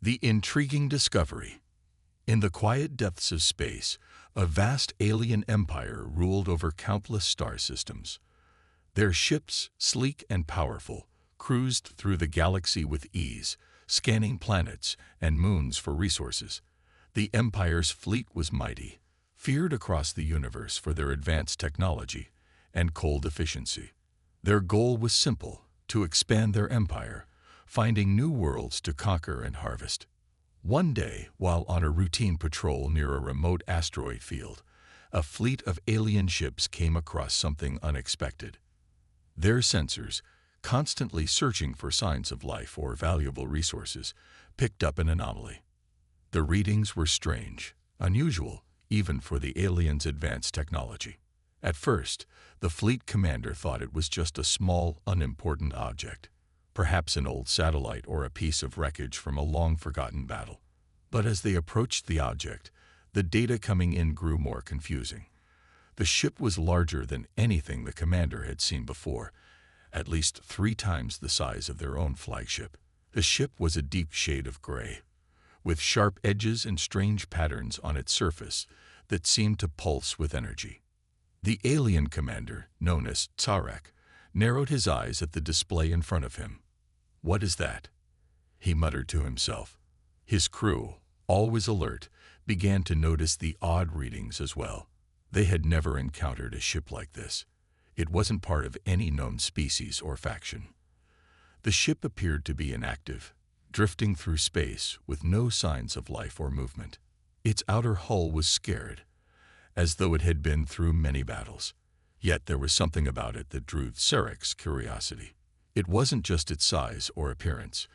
The intriguing discovery. In the quiet depths of space, a vast alien empire ruled over countless star systems. Their ships, sleek and powerful, cruised through the galaxy with ease, scanning planets and moons for resources. The Empire's fleet was mighty, feared across the universe for their advanced technology and cold efficiency. Their goal was simple: to expand their empire, finding new worlds to conquer and harvest. One day, while on a routine patrol near a remote asteroid field, a fleet of alien ships came across something unexpected. Their sensors, constantly searching for signs of life or valuable resources, picked up an anomaly. The readings were strange, unusual, even for the aliens' advanced technology. At first, the fleet commander thought it was just a small, unimportant object, perhaps an old satellite or a piece of wreckage from a long-forgotten battle. But as they approached the object, the data coming in grew more confusing. The ship was larger than anything the commander had seen before, at least 3 times the size of their own flagship. The ship was a deep shade of gray, with sharp edges and strange patterns on its surface that seemed to pulse with energy. The alien commander, known as Tsarek, narrowed his eyes at the display in front of him. "What is that?" he muttered to himself. His crew, always alert, began to notice the odd readings as well. They had never encountered a ship like this. It wasn't part of any known species or faction. The ship appeared to be inactive, drifting through space with no signs of life or movement. Its outer hull was scared, as though it had been through many battles. Yet there was something about it that drew Sarek's curiosity. It wasn't just its size or appearance.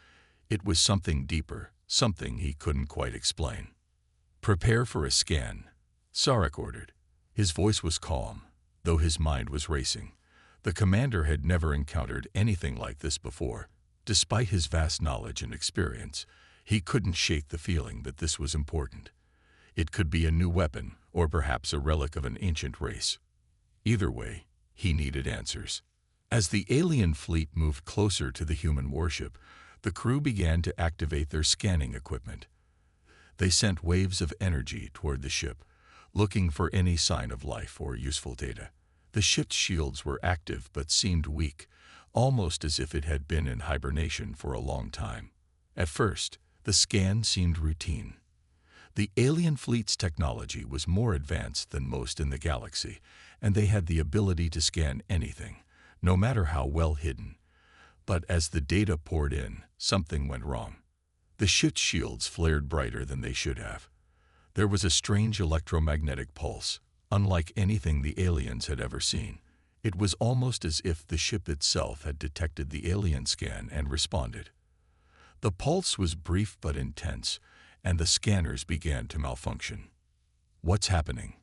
It was something deeper, something he couldn't quite explain. "Prepare for a scan," Sarek ordered. His voice was calm, though his mind was racing. The commander had never encountered anything like this before. Despite his vast knowledge and experience, he couldn't shake the feeling that this was important. It could be a new weapon, or perhaps a relic of an ancient race. Either way, he needed answers. As the alien fleet moved closer to the human warship, the crew began to activate their scanning equipment. They sent waves of energy toward the ship, looking for any sign of life or useful data. The ship's shields were active but seemed weak, almost as if it had been in hibernation for a long time. At first, the scan seemed routine. The alien fleet's technology was more advanced than most in the galaxy, and they had the ability to scan anything, no matter how well hidden. But as the data poured in, something went wrong. The ship's shields flared brighter than they should have. There was a strange electromagnetic pulse, unlike anything the aliens had ever seen. It was almost as if the ship itself had detected the alien scan and responded. The pulse was brief but intense, and the scanners began to malfunction. "What's happening?"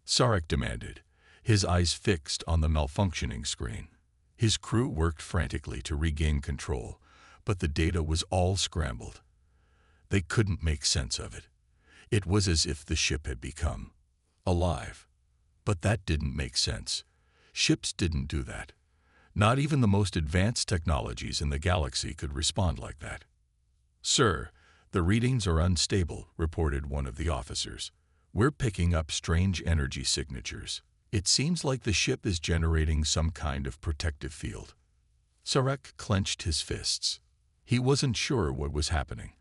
Sarek demanded, his eyes fixed on the malfunctioning screen. His crew worked frantically to regain control, but the data was all scrambled. They couldn't make sense of it. It was as if the ship had become alive. But that didn't make sense. Ships didn't do that. Not even the most advanced technologies in the galaxy could respond like that. "Sir, the readings are unstable," reported one of the officers. "We're picking up strange energy signatures. It seems like the ship is generating some kind of protective field." Sarek clenched his fists. He wasn't sure what was happening,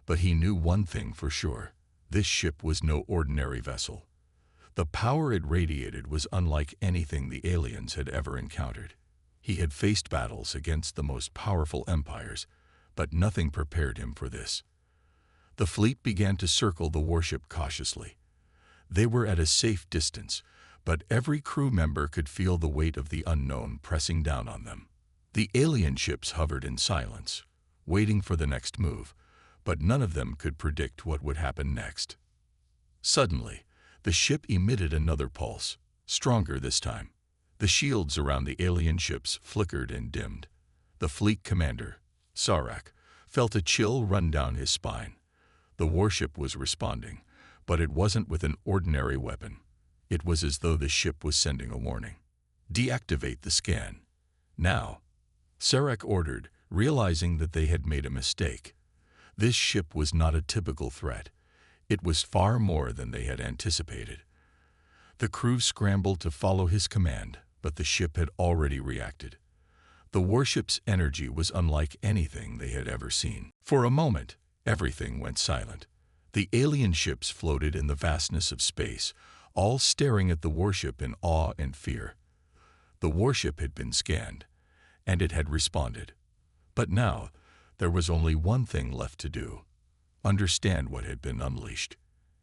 but he knew one thing for sure. This ship was no ordinary vessel. The power it radiated was unlike anything the aliens had ever encountered. He had faced battles against the most powerful empires, but nothing prepared him for this. The fleet began to circle the warship cautiously. They were at a safe distance, but every crew member could feel the weight of the unknown pressing down on them. The alien ships hovered in silence, waiting for the next move, but none of them could predict what would happen next. Suddenly, the ship emitted another pulse, stronger this time. The shields around the alien ships flickered and dimmed. The fleet commander, Sarek, felt a chill run down his spine. The warship was responding, but it wasn't with an ordinary weapon. It was as though the ship was sending a warning. "Deactivate the scan. Now," Sarek ordered, realizing that they had made a mistake. This ship was not a typical threat. It was far more than they had anticipated. The crew scrambled to follow his command, but the ship had already reacted. The warship's energy was unlike anything they had ever seen. For a moment, everything went silent. The alien ships floated in the vastness of space, all staring at the warship in awe and fear. The warship had been scanned, and it had responded. But now, there was only one thing left to do: understand what had been unleashed.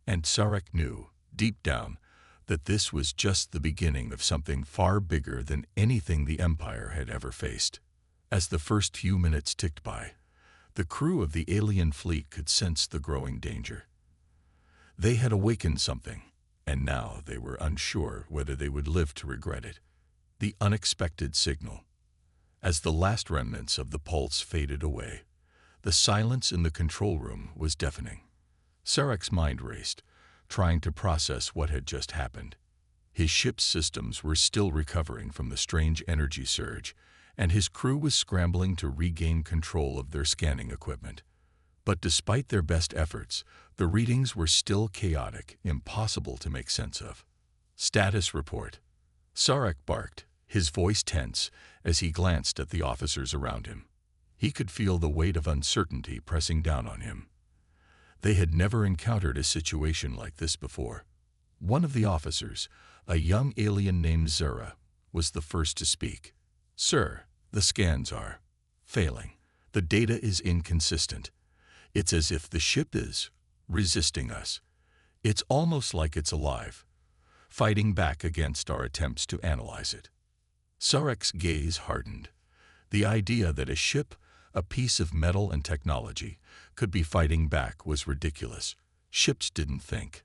And Sarek knew, deep down, that this was just the beginning of something far bigger than anything the Empire had ever faced. As the first few minutes ticked by, the crew of the alien fleet could sense the growing danger. They had awakened something, and now they were unsure whether they would live to regret it. The unexpected signal. As the last remnants of the pulse faded away, the silence in the control room was deafening. Sarek's mind raced, trying to process what had just happened. His ship's systems were still recovering from the strange energy surge, and his crew was scrambling to regain control of their scanning equipment. But despite their best efforts, the readings were still chaotic, impossible to make sense of. Status report. Sarek barked, his voice tense, as he glanced at the officers around him. He could feel the weight of uncertainty pressing down on him. They had never encountered a situation like this before. One of the officers, a young alien named Zura, was the first to speak. "Sir, the scans are failing. The data is inconsistent. It's as if the ship is resisting us. It's almost like it's alive, fighting back against our attempts to analyze it." Sarek's gaze hardened. The idea that a ship, a piece of metal and technology, could be fighting back was ridiculous. Ships didn't think.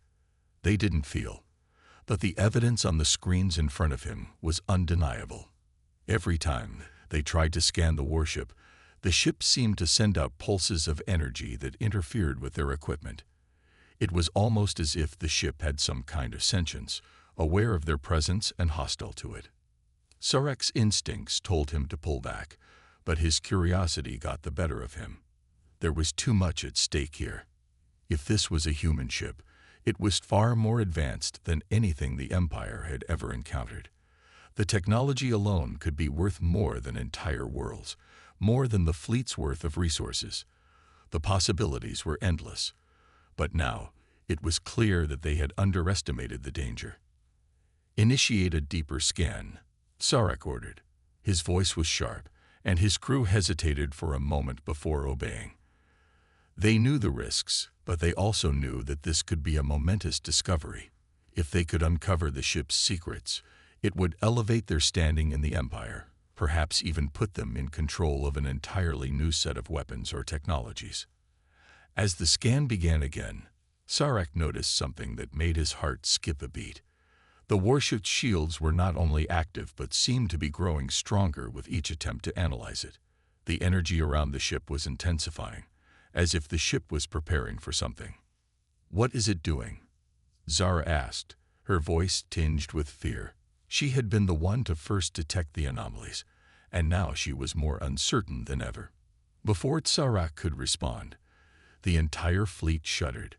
They didn't feel. But the evidence on the screens in front of him was undeniable. Every time they tried to scan the warship, the ship seemed to send out pulses of energy that interfered with their equipment. It was almost as if the ship had some kind of sentience, aware of their presence and hostile to it. Sarek's instincts told him to pull back, but his curiosity got the better of him. There was too much at stake here. If this was a human ship, it was far more advanced than anything the Empire had ever encountered. The technology alone could be worth more than entire worlds, more than the fleet's worth of resources. The possibilities were endless. But now, it was clear that they had underestimated the danger. "Initiate a deeper scan," Sarek ordered. His voice was sharp, and his crew hesitated for a moment before obeying. They knew the risks, but they also knew that this could be a momentous discovery. If they could uncover the ship's secrets, it would elevate their standing in the Empire, perhaps even put them in control of an entirely new set of weapons or technologies. As the scan began again, Sarek noticed something that made his heart skip a beat. The warship's shields were not only active but seemed to be growing stronger with each attempt to analyze it. The energy around the ship was intensifying, as if the ship was preparing for something. "What is it doing?" Zara asked, her voice tinged with fear. She had been the one to first detect the anomalies, and now she was more uncertain than ever. Before Sarek could respond, the entire fleet shuddered.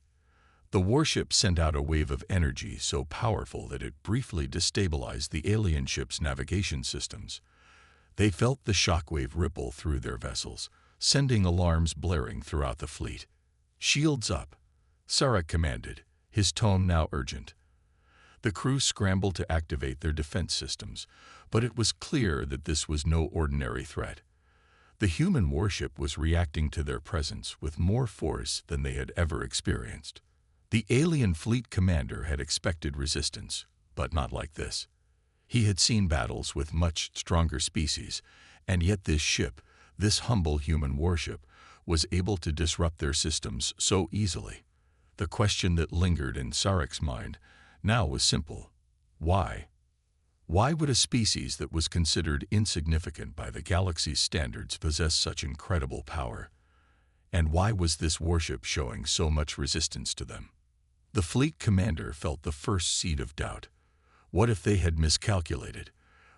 The warship sent out a wave of energy so powerful that it briefly destabilized the alien ship's navigation systems. They felt the shockwave ripple through their vessels, sending alarms blaring throughout the fleet. "Shields up," Sarek commanded, his tone now urgent. The crew scrambled to activate their defense systems, but it was clear that this was no ordinary threat. The human warship was reacting to their presence with more force than they had ever experienced. The alien fleet commander had expected resistance, but not like this. He had seen battles with much stronger species, and yet this ship, this humble human warship, was able to disrupt their systems so easily. The question that lingered in Sarek's mind now was simple. Why? Why would a species that was considered insignificant by the galaxy's standards possess such incredible power? And why was this warship showing so much resistance to them? The fleet commander felt the first seed of doubt. What if they had miscalculated?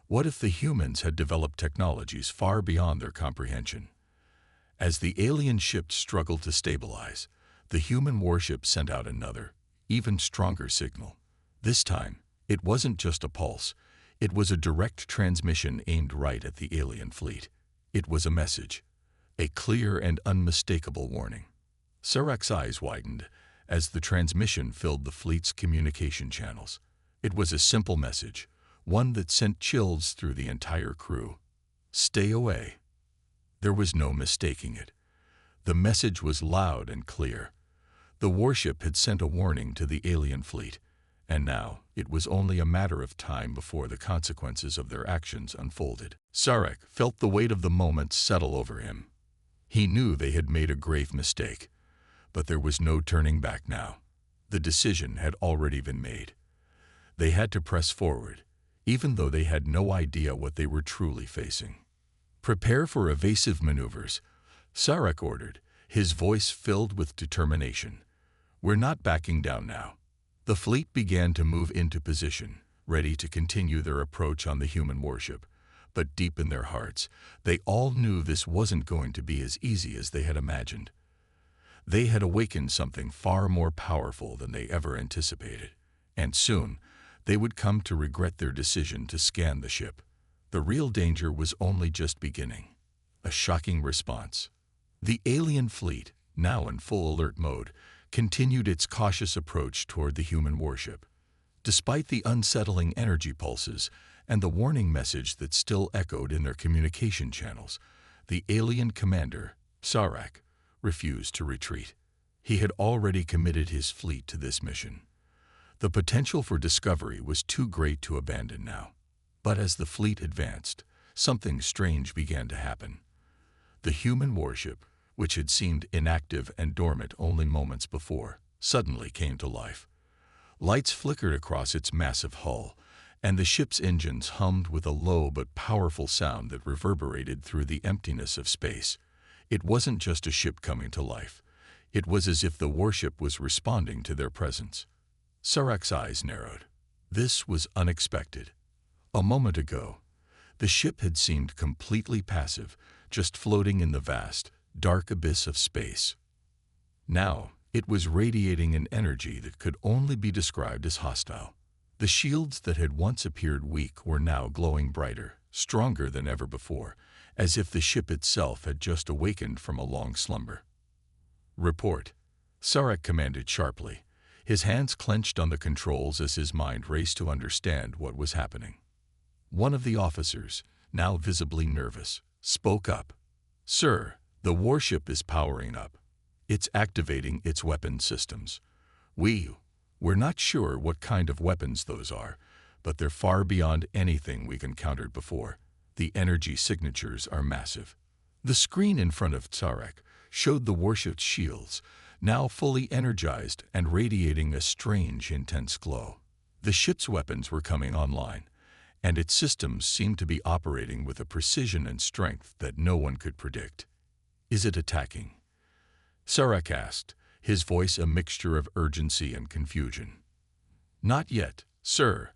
What if the humans had developed technologies far beyond their comprehension? As the alien ship struggled to stabilize, the human warship sent out another, even stronger signal. This time, it wasn't just a pulse. It was a direct transmission aimed right at the alien fleet. It was a message, a clear and unmistakable warning. Sarek's eyes widened as the transmission filled the fleet's communication channels. It was a simple message, one that sent chills through the entire crew. Stay away. There was no mistaking it. The message was loud and clear. The warship had sent a warning to the alien fleet, and now it was only a matter of time before the consequences of their actions unfolded. Sarek felt the weight of the moment settle over him. He knew they had made a grave mistake, but there was no turning back now. The decision had already been made. They had to press forward, even though they had no idea what they were truly facing. Prepare for evasive maneuvers, Sarek ordered, his voice filled with determination. We're not backing down now. The fleet began to move into position, ready to continue their approach on the human warship. But deep in their hearts, they all knew this wasn't going to be as easy as they had imagined. They had awakened something far more powerful than they ever anticipated, and soon they would come to regret their decision to scan the ship. The real danger was only just beginning. A shocking response. The alien fleet, now in full alert mode, continued its cautious approach toward the human warship. Despite the unsettling energy pulses and the warning message that still echoed in their communication channels, the alien commander, Sarek, refused to retreat. He had already committed his fleet to this mission. The potential for discovery was too great to abandon now. But as the fleet advanced, something strange began to happen. The human warship, which had seemed inactive and dormant only moments before, suddenly came to life. Lights flickered across its massive hull, and the ship's engines hummed with a low but powerful sound that reverberated through the emptiness of space. It wasn't just a ship coming to life. It was as if the warship was responding to their presence. Sarek's eyes narrowed. This was unexpected. A moment ago, the ship had seemed completely passive, just floating in the vast, dark abyss of space. Now, it was radiating an energy that could only be described as hostile. The shields that had once appeared weak were now glowing brighter, stronger than ever before, as if the ship itself had just awakened from a long slumber. Report, Sarek commanded sharply, his hands clenched on the controls as his mind raced to understand what was happening. One of the officers, now visibly nervous, spoke up. Sir, the warship is powering up. It's activating its weapon systems. We're not sure what kind of weapons those are, but they're far beyond anything we've encountered before. The energy signatures are massive. The screen in front of Sarek showed the warship's shields, now fully energized and radiating a strange, intense glow. The ship's weapons were coming online, and its systems seemed to be operating with a precision and strength that no one could predict. Is it attacking? Sarek asked, his voice a mixture of urgency and confusion. Not yet, sir,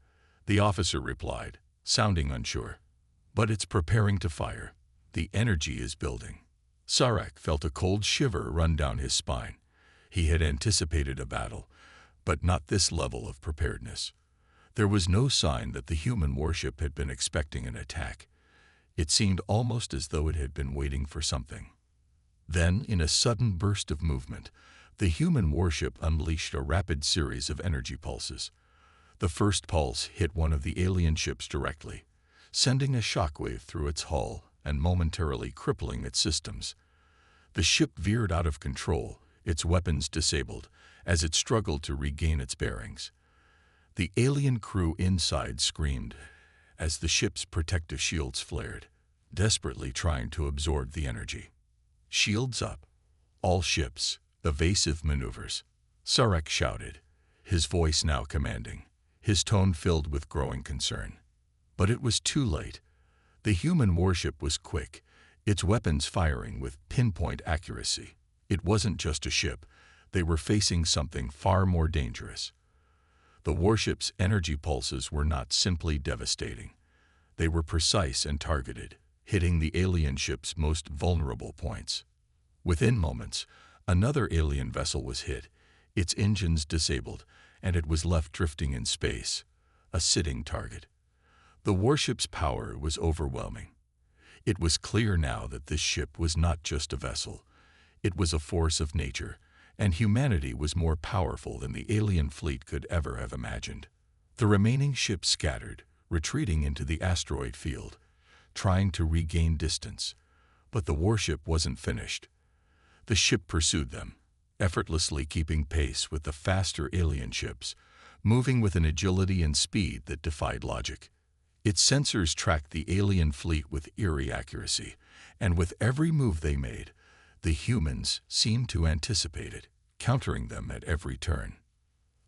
the officer replied, sounding unsure. But it's preparing to fire. The energy is building. Sarek felt a cold shiver run down his spine. He had anticipated a battle, but not this level of preparedness. There was no sign that the human warship had been expecting an attack. It seemed almost as though it had been waiting for something. Then, in a sudden burst of movement, the human warship unleashed a rapid series of energy pulses. The first pulse hit one of the alien ships directly, sending a shockwave through its hull and momentarily crippling its systems. The ship veered out of control, its weapons disabled, as it struggled to regain its bearings. The alien crew inside screamed as the ship's protective shields flared, desperately trying to absorb the energy. Shields up. All ships, evasive maneuvers. Sarek shouted, his voice now commanding, his tone filled with growing concern. But it was too late. The human warship was quick, its weapons firing with pinpoint accuracy. It wasn't just a ship. They were facing something far more dangerous. The warship's energy pulses were not simply devastating. They were precise and targeted, hitting the alien ship's most vulnerable points. Within moments, another alien vessel was hit, its engines disabled, and it was left drifting in space, a sitting target. The warship's power was overwhelming. It was clear now that this ship was not just a vessel. It was a force of nature, and humanity was more powerful than the alien fleet could ever have imagined. The remaining ships scattered, retreating into the asteroid field, trying to regain distance. But the warship wasn't finished. The ship pursued them, effortlessly keeping pace with the faster alien ships, moving with an agility and speed that defied logic. Its sensors tracked the alien fleet with eerie accuracy, and with every move they made, the humans seemed to anticipate it, countering them at every turn.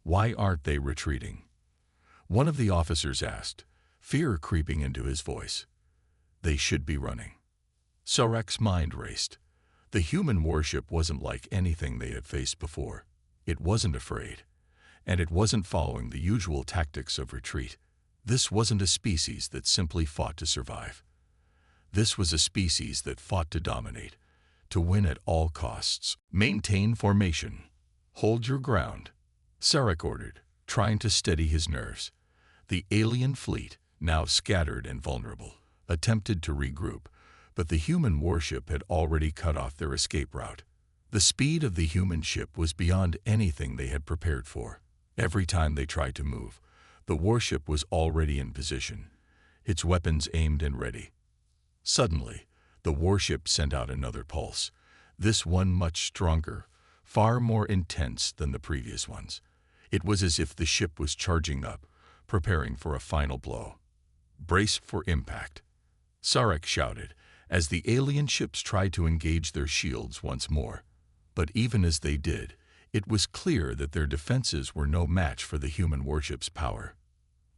"Why aren't they retreating?" one of the officers asked, fear creeping into his voice. "They should be running." Sarek's mind raced. The human warship wasn't like anything they had faced before. It wasn't afraid, and it wasn't following the usual tactics of retreat. This wasn't a species that simply fought to survive. This was a species that fought to dominate, to win at all costs. "Maintain formation. Hold your ground," Sarek ordered, trying to steady his nerves. The alien fleet, now scattered and vulnerable, attempted to regroup, but the human warship had already cut off their escape route. The speed of the human ship was beyond anything they had prepared for. Every time they tried to move, the warship was already in position, its weapons aimed and ready. Suddenly, the warship sent out another pulse, this one much stronger, far more intense than the previous ones. It was as if the ship was charging up, preparing for a final blow. "Brace for impact," Sarek shouted, as the alien ships tried to engage their shields once more. But even as they did, it was clear that their defenses were no match for the human warship's power.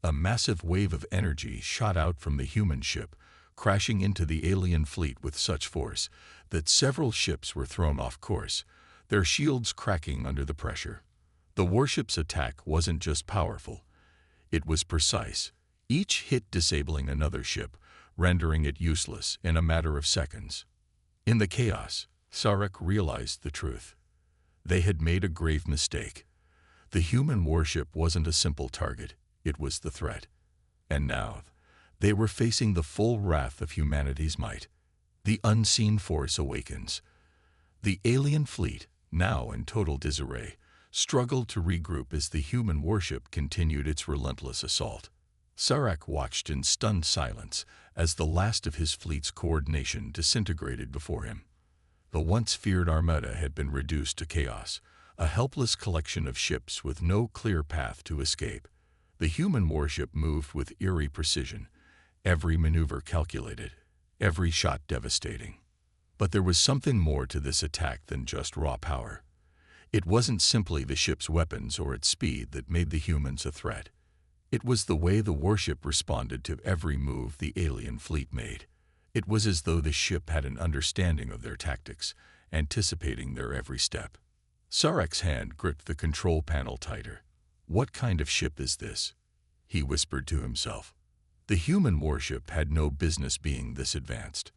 A massive wave of energy shot out from the human ship, crashing into the alien fleet with such force that several ships were thrown off course, their shields cracking under the pressure. The warship's attack wasn't just powerful. It was precise, each hit disabling another ship, rendering it useless in a matter of seconds. In the chaos, Sarek realized the truth. They had made a grave mistake. The human warship wasn't a simple target, it was the threat. And now, they were facing the full wrath of humanity's might. The unseen force awakens. The alien fleet, now in total disarray, struggled to regroup as the human warship continued its relentless assault. Sarek watched in stunned silence as the last of his fleet's coordination disintegrated before him. The once feared armada had been reduced to chaos, a helpless collection of ships with no clear path to escape. The human warship moved with eerie precision, every maneuver calculated, every shot devastating. But there was something more to this attack than just raw power. It wasn't simply the ship's weapons or its speed that made the humans a threat. It was the way the warship responded to every move the alien fleet made. It was as though the ship had an understanding of their tactics, anticipating their every step. Sarek's hand gripped the control panel tighter. "What kind of ship is this?" he whispered to himself. The human warship had no business being this advanced.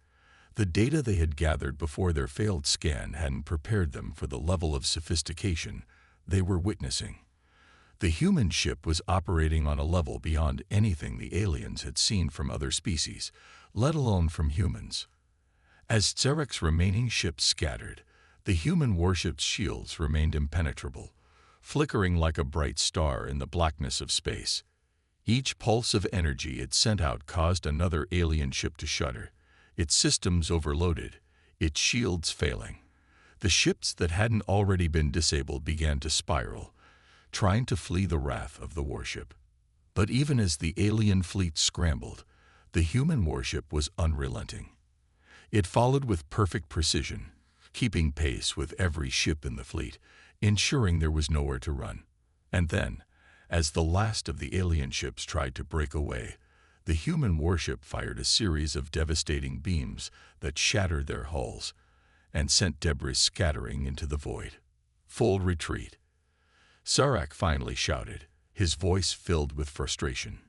The data they had gathered before their failed scan hadn't prepared them for the level of sophistication they were witnessing. The human ship was operating on a level beyond anything the aliens had seen from other species, let alone from humans. As Sarek's remaining ships scattered, the human warship's shields remained impenetrable, flickering like a bright star in the blackness of space. Each pulse of energy it sent out caused another alien ship to shudder, its systems overloaded, its shields failing. The ships that hadn't already been disabled began to spiral, trying to flee the wrath of the warship. But even as the alien fleet scrambled, the human warship was unrelenting. It followed with perfect precision, keeping pace with every ship in the fleet, ensuring there was nowhere to run. And then, as the last of the alien ships tried to break away, the human warship fired a series of devastating beams that shattered their hulls and sent debris scattering into the void. "Full retreat," Sarek finally shouted, his voice filled with frustration.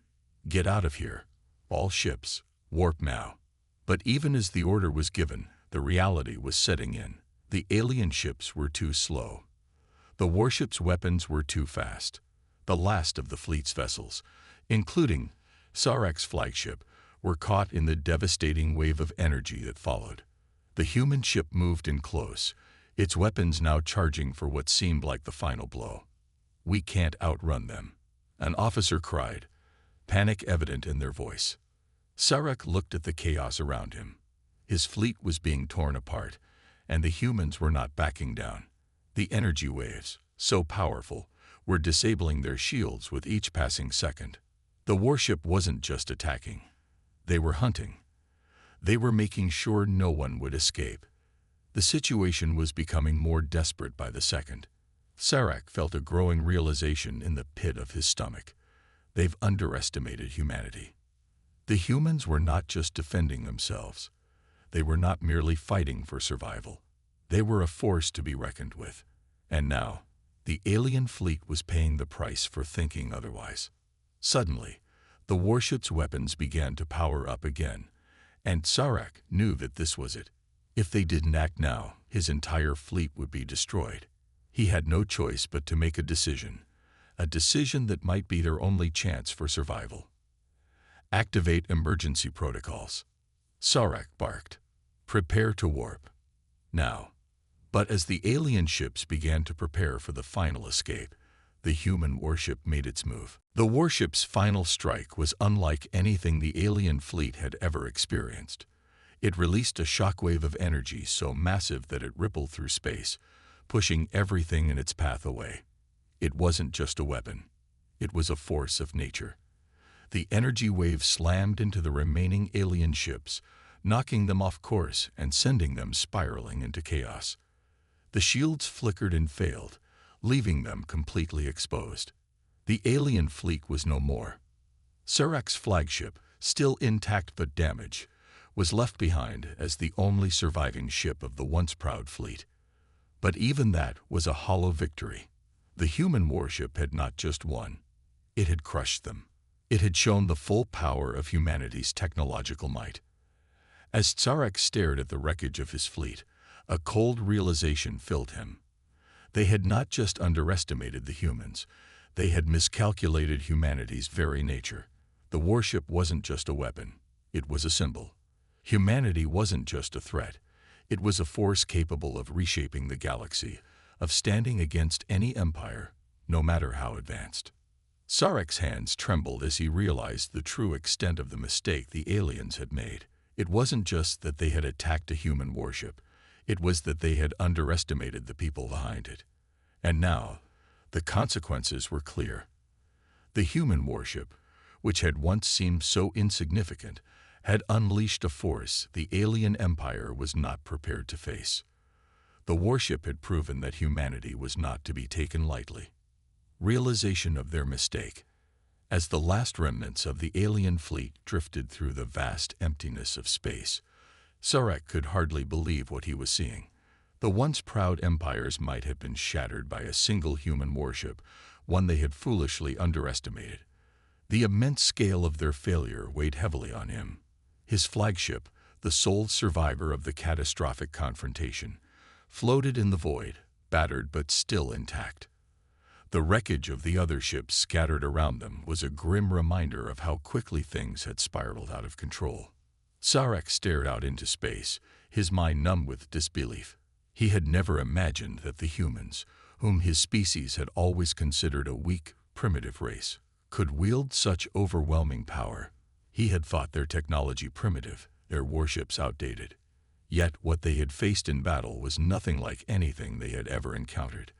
"Get out of here. All ships, warp now." But even as the order was given, the reality was setting in. The alien ships were too slow. The warship's weapons were too fast. The last of the fleet's vessels, including Sarek's flagship, were caught in the devastating wave of energy that followed. The human ship moved in close, its weapons now charging for what seemed like the final blow. "We can't outrun them," an officer cried, panic evident in their voice. Sarek looked at the chaos around him. His fleet was being torn apart, and the humans were not backing down. The energy waves, so powerful, were disabling their shields with each passing second. The warship wasn't just attacking. They were hunting. They were making sure no one would escape. The situation was becoming more desperate by the second. Sarek felt a growing realization in the pit of his stomach. They've underestimated humanity. The humans were not just defending themselves. They were not merely fighting for survival. They were a force to be reckoned with. And now, the alien fleet was paying the price for thinking otherwise. Suddenly, the warship's weapons began to power up again, and Sarek knew that this was it. If they didn't act now, his entire fleet would be destroyed. He had no choice but to make a decision that might be their only chance for survival. "Activate emergency protocols," Sarek barked. "Prepare to warp. Now." But as the alien ships began to prepare for the final escape, the human warship made its move. The warship's final strike was unlike anything the alien fleet had ever experienced. It released a shockwave of energy so massive that it rippled through space, pushing everything in its path away. It wasn't just a weapon. It was a force of nature. The energy wave slammed into the remaining alien ships, knocking them off course and sending them spiraling into chaos. The shields flickered and failed, leaving them completely exposed. The alien fleet was no more. Sarek's flagship, still intact but damaged, was left behind as the only surviving ship of the once proud fleet. But even that was a hollow victory. The human warship had not just won. It had crushed them. It had shown the full power of humanity's technological might. As Sarek stared at the wreckage of his fleet, a cold realization filled him. They had not just underestimated the humans, they had miscalculated humanity's very nature. The warship wasn't just a weapon, it was a symbol. Humanity wasn't just a threat, it was a force capable of reshaping the galaxy, of standing against any empire, no matter how advanced. Sarek's hands trembled as he realized the true extent of the mistake the aliens had made. It wasn't just that they had attacked a human warship, it was that they had underestimated the people behind it. And now, the consequences were clear. The human warship, which had once seemed so insignificant, had unleashed a force the alien empire was not prepared to face. The warship had proven that humanity was not to be taken lightly. Realization of their mistake. As the last remnants of the alien fleet drifted through the vast emptiness of space, Sarek could hardly believe what he was seeing. The once proud empires might have been shattered by a single human warship, one they had foolishly underestimated. The immense scale of their failure weighed heavily on him. His flagship, the sole survivor of the catastrophic confrontation, floated in the void, battered but still intact. The wreckage of the other ships scattered around them was a grim reminder of how quickly things had spiraled out of control. Sarek stared out into space, his mind numb with disbelief. He had never imagined that the humans, whom his species had always considered a weak, primitive race, could wield such overwhelming power. He had thought their technology primitive, their warships outdated. Yet what they had faced in battle was nothing like anything they had ever encountered.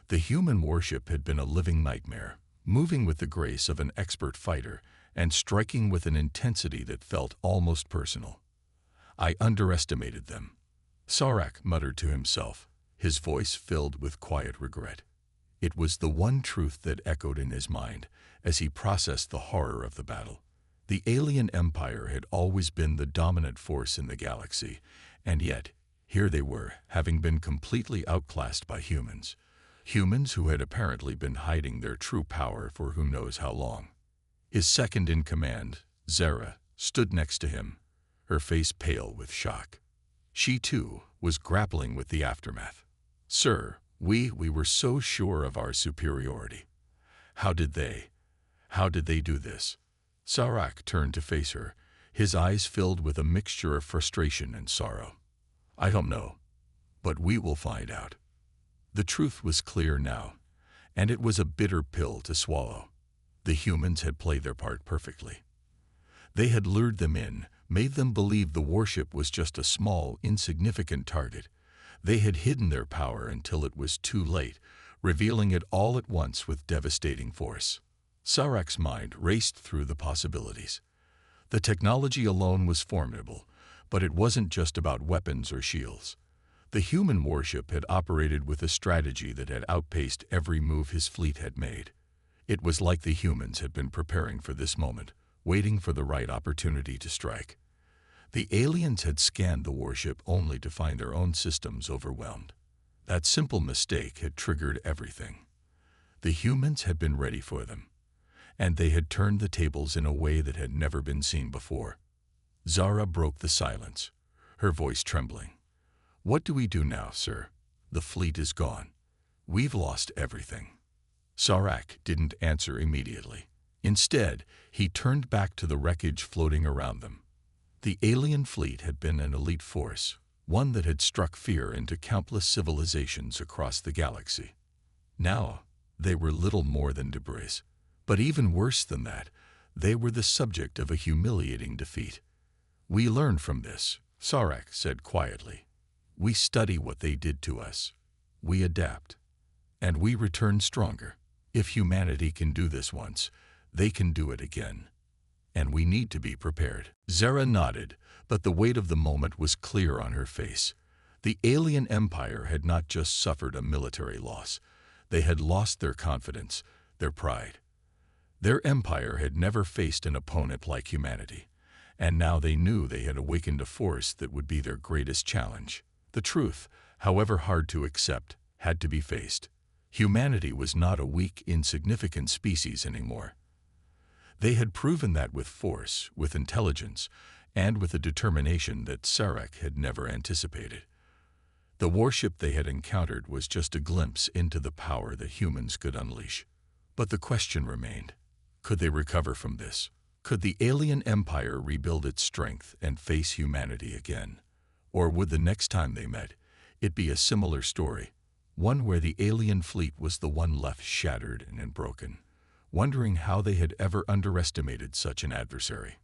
The human warship had been a living nightmare, moving with the grace of an expert fighter and striking with an intensity that felt almost personal. "I underestimated them," Sarek muttered to himself, his voice filled with quiet regret. It was the one truth that echoed in his mind as he processed the horror of the battle. The alien empire had always been the dominant force in the galaxy, and yet, here they were, having been completely outclassed by humans. Humans who had apparently been hiding their true power for who knows how long. His second in command, Zara, stood next to him, her face pale with shock. She, too, was grappling with the aftermath. "Sir, we were so sure of our superiority. How did they do this?" Sciarak turned to face her, his eyes filled with a mixture of frustration and sorrow. "I don't know, but we will find out." The truth was clear now, and it was a bitter pill to swallow. The humans had played their part perfectly. They had lured them in, made them believe the warship was just a small, insignificant target. They had hidden their power until it was too late, revealing it all at once with devastating force. Sciarak's mind raced through the possibilities. The technology alone was formidable, but it wasn't just about weapons or shields. The human warship had operated with a strategy that had outpaced every move his fleet had made. It was like the humans had been preparing for this moment, waiting for the right opportunity to strike. The aliens had scanned the warship only to find their own systems overwhelmed. That simple mistake had triggered everything. The humans had been ready for them, and they had turned the tables in a way that had never been seen before. Zara broke the silence, her voice trembling. "What do we do now, sir? The fleet is gone. We've lost everything." Sciarak didn't answer immediately. Instead, he turned back to the wreckage floating around them. The alien fleet had been an elite force, one that had struck fear into countless civilizations across the galaxy. Now, they were little more than debris. But even worse than that, they were the subject of a humiliating defeat. "We learn from this," Sciarak said quietly. "We study what they did to us. We adapt. And we return stronger. If humanity can do this once, they can do it again. And we need to be prepared." Zara nodded, but the weight of the moment was clear on her face. The alien empire had not just suffered a military loss. They had lost their confidence, their pride. Their empire had never faced an opponent like humanity, and now they knew they had awakened a force that would be their greatest challenge. The truth, however hard to accept, had to be faced. Humanity was not a weak, insignificant species anymore. They had proven that with force, with intelligence, and with a determination that Sciarak had never anticipated. The warship they had encountered was just a glimpse into the power that humans could unleash. But the question remained, could they recover from this? Could the alien empire rebuild its strength and face humanity again? Or would the next time they met, it be a similar story, one where the alien fleet was the one left shattered and broken, wondering how they had ever underestimated such an adversary?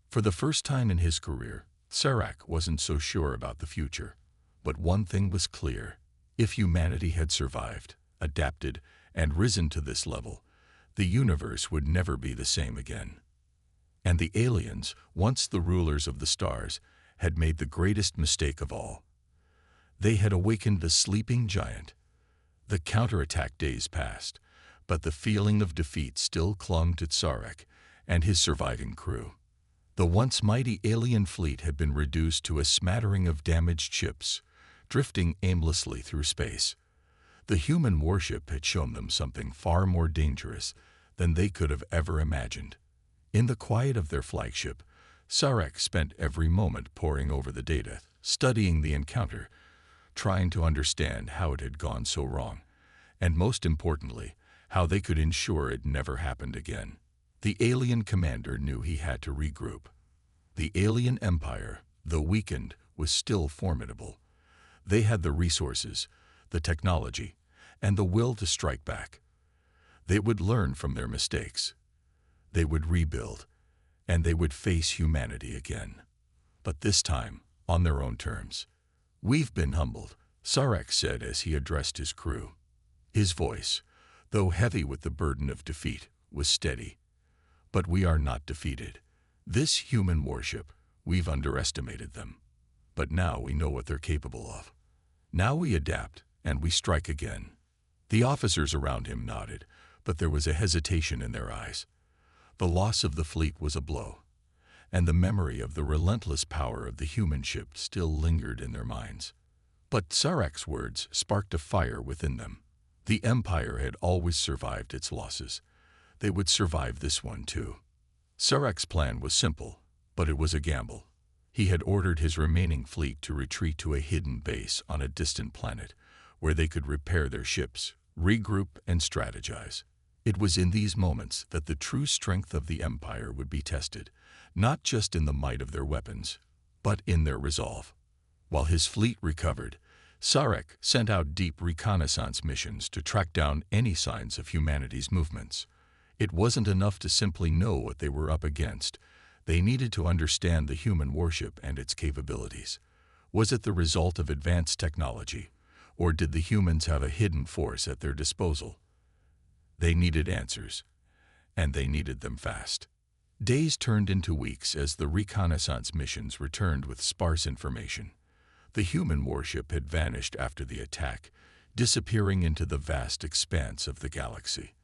For the first time in his career, Sciarak wasn't so sure about the future. But one thing was clear: if humanity had survived, adapted, and risen to this level, the universe would never be the same again. And the aliens, once the rulers of the stars, had made the greatest mistake of all. They had awakened the sleeping giant. The counterattack days passed, but the feeling of defeat still clung to Sciarak and his surviving crew. The once mighty alien fleet had been reduced to a smattering of damaged ships, drifting aimlessly through space. The human warship had shown them something far more dangerous than they could have ever imagined. In the quiet of their flagship, Sciarak spent every moment poring over the data, studying the encounter, trying to understand how it had gone so wrong, and most importantly, how they could ensure it never happened again. The alien commander knew he had to regroup. The alien empire, though weakened, was still formidable. They had the resources, the technology, and the will to strike back. They would learn from their mistakes. They would rebuild, and they would face humanity again. But this time, on their own terms. "We've been humbled," Sciarak said as he addressed his crew. His voice, though heavy with the burden of defeat, was steady. "But we are not defeated. This human warship, we've underestimated them. But now we know what they're capable of. Now we adapt, and we strike again." The officers around him nodded, but there was a hesitation in their eyes. The loss of the fleet was a blow, and the memory of the relentless power of the human ship still lingered in their minds. But Sciarak's words sparked a fire within them. The Empire had always survived its losses. They would survive this one too. Sciarak's plan was simple, but it was a gamble. He had ordered his remaining fleet to retreat to a hidden base on a distant planet, where they could repair their ships, regroup, and strategize. It was in these moments that the true strength of the Empire would be tested, not just in the might of their weapons, but in their resolve. While his fleet recovered, Sarek sent out deep reconnaissance missions to track down any signs of humanity's movements. It wasn't enough to simply know what they were up against. They needed to understand the human warship and its capabilities. Was it the result of advanced technology, or did the humans have a hidden force at their disposal? They needed answers, and they needed them fast. Days turned into weeks as the reconnaissance missions returned with sparse information. The human warship had vanished after the attack, disappearing into the vast expanse of the galaxy.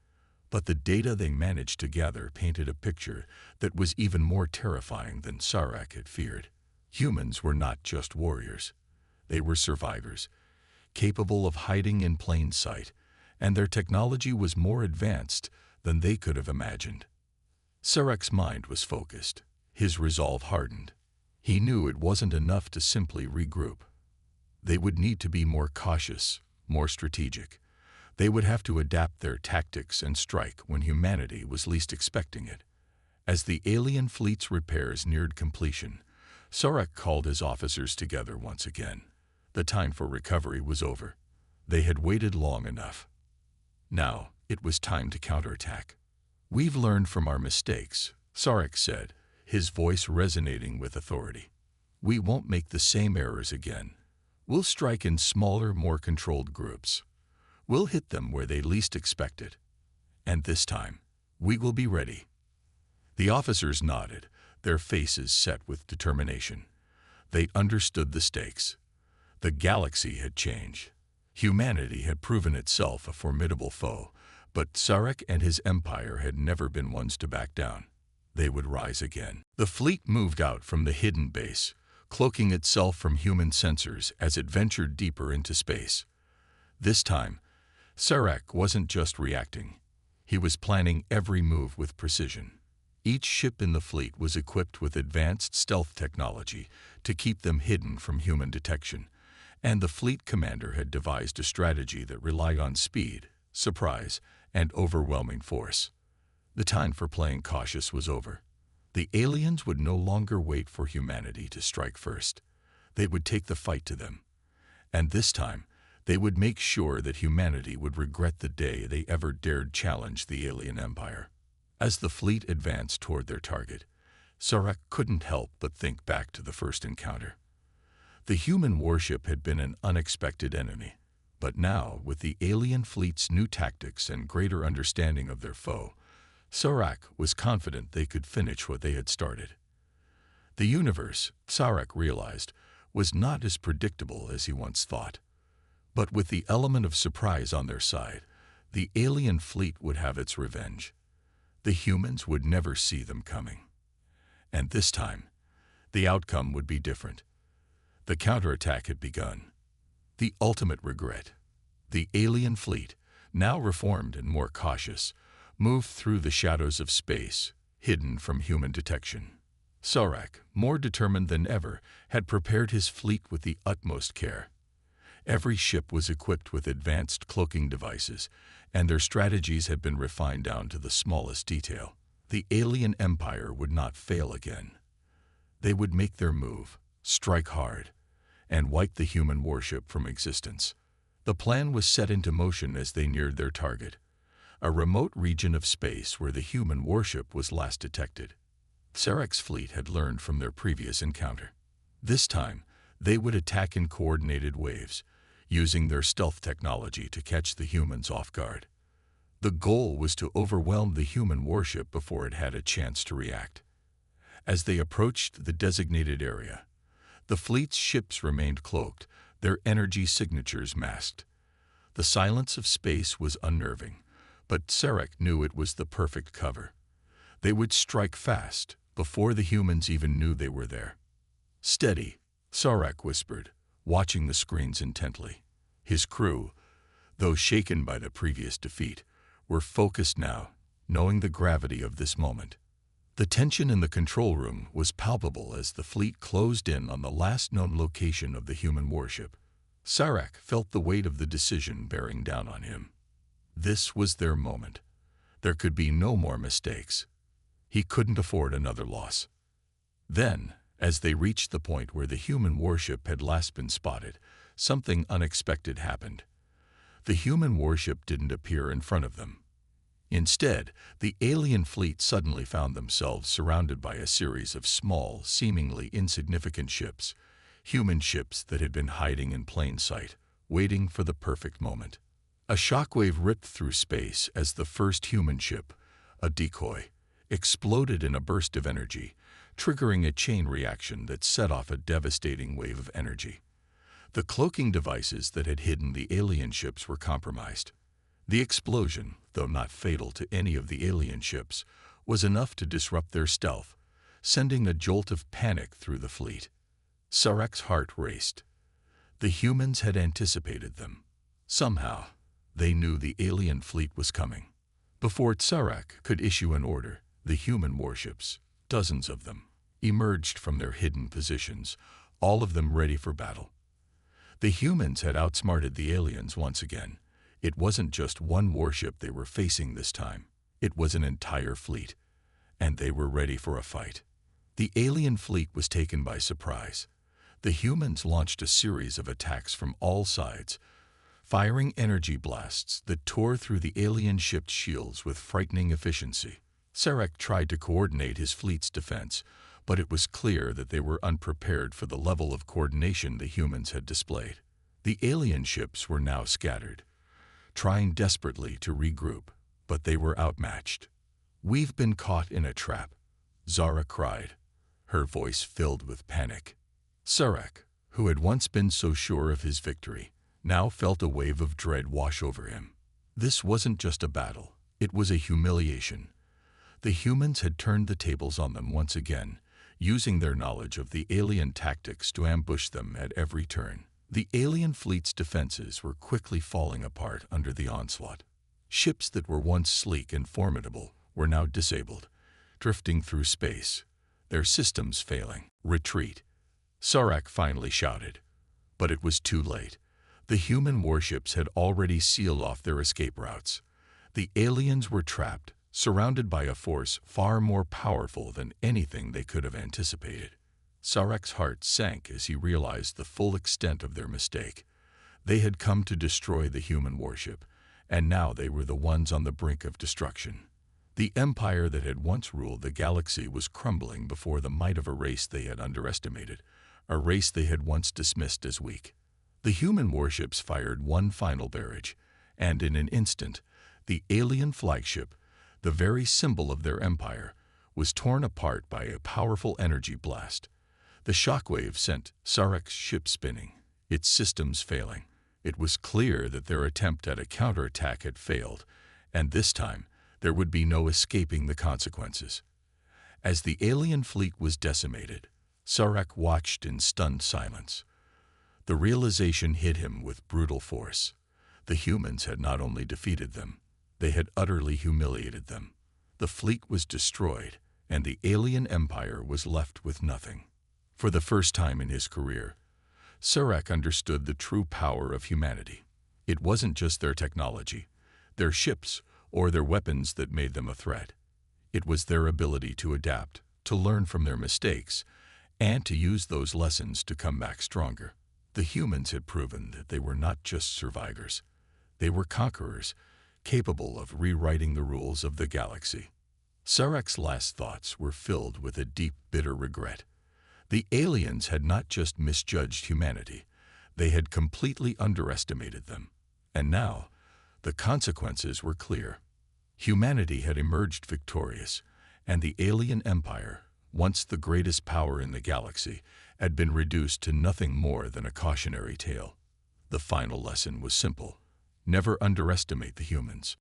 But the data they managed to gather painted a picture that was even more terrifying than Sarek had feared. Humans were not just warriors. They were survivors, capable of hiding in plain sight, and their technology was more advanced than they could have imagined. Sarek's mind was focused, his resolve hardened. He knew it wasn't enough to simply regroup. They would need to be more cautious, more strategic. They would have to adapt their tactics and strike when humanity was least expecting it. As the alien fleet's repairs neared completion, Sarek called his officers together once again. The time for recovery was over. They had waited long enough. Now, it was time to counterattack. "We've learned from our mistakes," Sarek said, his voice resonating with authority. "We won't make the same errors again. We'll strike in smaller, more controlled groups. We'll hit them where they least expect it. And this time, we will be ready." The officers nodded, their faces set with determination. They understood the stakes. The galaxy had changed. Humanity had proven itself a formidable foe, but Sarek and his empire had never been ones to back down. They would rise again. The fleet moved out from the hidden base, cloaking itself from human sensors as it ventured deeper into space. This time, Sarek wasn't just reacting. He was planning every move with precision. Each ship in the fleet was equipped with advanced stealth technology to keep them hidden from human detection, and the fleet commander had devised a strategy that relied on speed, surprise, and overwhelming force. The time for playing cautious was over. The aliens would no longer wait for humanity to strike first. They would take the fight to them. And this time, they would make sure that humanity would regret the day they ever dared challenge the alien empire. As the fleet advanced toward their target, Sarek couldn't help but think back to the first encounter. The human warship had been an unexpected enemy, but now, with the alien fleet's new tactics and greater understanding of their foe, Sarek was confident they could finish what they had started. The universe, Sarek realized, was not as predictable as he once thought. But with the element of surprise on their side, the alien fleet would have its revenge. The humans would never see them coming. And this time, the outcome would be different. The counterattack had begun. The ultimate regret. The alien fleet, now reformed and more cautious, moved through the shadows of space, hidden from human detection. Sarek, more determined than ever, had prepared his fleet with the utmost care. Every ship was equipped with advanced cloaking devices, and their strategies had been refined down to the smallest detail. The alien empire would not fail again. They would make their move, strike hard, and wipe the human warship from existence. The plan was set into motion as they neared their target, a remote region of space where the human warship was last detected. Sarek's fleet had learned from their previous encounter. This time, they would attack in coordinated waves, using their stealth technology to catch the humans off guard. The goal was to overwhelm the human warship before it had a chance to react. As they approached the designated area, the fleet's ships remained cloaked, their energy signatures masked. The silence of space was unnerving, but Sarek knew it was the perfect cover. They would strike fast, before the humans even knew they were there. "Steady," Sarek whispered, watching the screens intently. His crew, though shaken by the previous defeat, were focused now, knowing the gravity of this moment. The tension in the control room was palpable as the fleet closed in on the last known location of the human warship. Sciarak felt the weight of the decision bearing down on him. This was their moment. There could be no more mistakes. He couldn't afford another loss. Then, as they reached the point where the human warship had last been spotted, something unexpected happened. The human warship didn't appear in front of them. Instead, the alien fleet suddenly found themselves surrounded by a series of small, seemingly insignificant ships, human ships that had been hiding in plain sight, waiting for the perfect moment. A shockwave ripped through space as the first human ship, a decoy, exploded in a burst of energy, triggering a chain reaction that set off a devastating wave of energy. The cloaking devices that had hidden the alien ships were compromised. The explosion, though not fatal to any of the alien ships, was enough to disrupt their stealth, sending a jolt of panic through the fleet. Sciarak's heart raced. The humans had anticipated them. Somehow, they knew the alien fleet was coming. Before Sciarak could issue an order, the human warships, dozens of them, emerged from their hidden positions, all of them ready for battle. The humans had outsmarted the aliens once again. It wasn't just one warship they were facing this time. It was an entire fleet, and they were ready for a fight. The alien fleet was taken by surprise. The humans launched a series of attacks from all sides, firing energy blasts that tore through the alien ship's shields with frightening efficiency. Sciarak tried to coordinate his fleet's defense, but it was clear that they were unprepared for the level of coordination the humans had displayed. The alien ships were now scattered, trying desperately to regroup, but they were outmatched. "We've been caught in a trap," Zara cried, her voice filled with panic. Sciarak, who had once been so sure of his victory, now felt a wave of dread wash over him. This wasn't just a battle, it was a humiliation. The humans had turned the tables on them once again, using their knowledge of the alien tactics to ambush them at every turn. The alien fleet's defenses were quickly falling apart under the onslaught. Ships that were once sleek and formidable were now disabled, drifting through space, their systems failing. "Retreat," Sciarak finally shouted. But it was too late. The human warships had already sealed off their escape routes. The aliens were trapped, surrounded by a force far more powerful than anything they could have anticipated. Sciarak's heart sank as he realized the full extent of their mistake. They had come to destroy the human warship, and now they were the ones on the brink of destruction. The empire that had once ruled the galaxy was crumbling before the might of a race they had underestimated, a race they had once dismissed as weak. The human warships fired one final barrage, and in an instant, the alien flagship, the very symbol of their empire, was torn apart by a powerful energy blast. The shockwave sent Sciarak's ship spinning, its systems failing. It was clear that their attempt at a counterattack had failed, and this time there would be no escaping the consequences. As the alien fleet was decimated, Sciarak watched in stunned silence. The realization hit him with brutal force. The humans had not only defeated them, they had utterly humiliated them. The fleet was destroyed, and the alien empire was left with nothing. For the first time in his career, Sciarak understood the true power of humanity. It wasn't just their technology, their ships, or their weapons that made them a threat. It was their ability to adapt, to learn from their mistakes, and to use those lessons to come back stronger. The humans had proven that they were not just survivors. They were conquerors, capable of rewriting the rules of the galaxy. Sciarak's last thoughts were filled with a deep, bitter regret. The aliens had not just misjudged humanity, they had completely underestimated them. And now, the consequences were clear. Humanity had emerged victorious, and the alien empire, once the greatest power in the galaxy, had been reduced to nothing more than a cautionary tale. The final lesson was simple: never underestimate the humans.